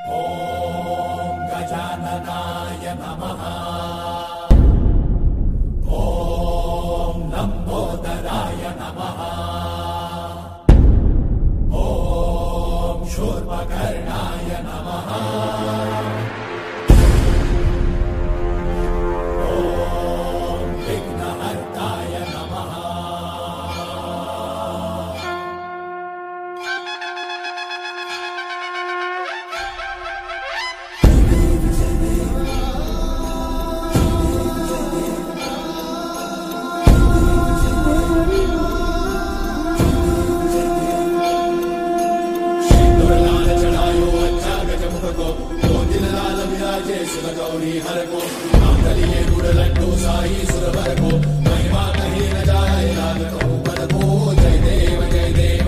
ॐ गजाननाय नमः। ॐ लम्बोदराय नमः। ॐ शूर्पकर्णाय नमः। ॐ विघ्नहर्ताय नमः। गौरी हर को मांगलिये गुड़ लड्डू साई सुरवर को महिमा कहीं न जाए लागत ऊपर को। जय देव जय देव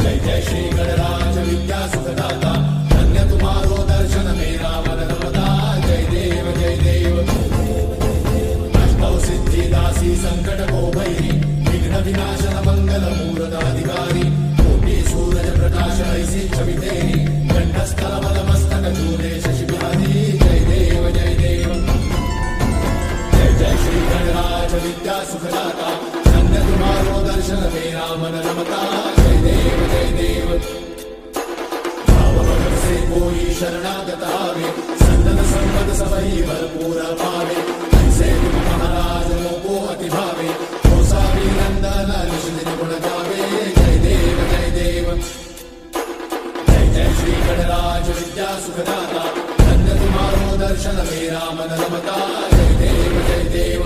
जय जय श्री गणराज विद्या सुखदाता। धन्य तुम्हारो दर्शन मेरा मन रमता। जय देव जय देव अष्टौ सिद्धि दासी संकट को भैरी विघ्न विनाशन मंगल मूर्धाधिकारी। कोटि सूरज प्रकाश ऐसी छवि तेरी कंठस्थल मल मस्तक चूले शशि बिहारी। जय देव जय देव जय जय श्री गणराज विद्या सुखदाता। धन्य तुम्हारो दर्शन मेरा मन रमता। जय देव जय देव भाव भगत से कोई शरणागत आवे संतन संपद सबही भरपूर पावे। ऐसे तुम महाराज को अति भावे गोसावी नंदन ऋषि दिन गुण गावे। जय देव जय देव जय श्री गणराज विद्या सुखदाता। धन्य तुम्हारो दर्शन मेरा मन रमता। जय देव जय देव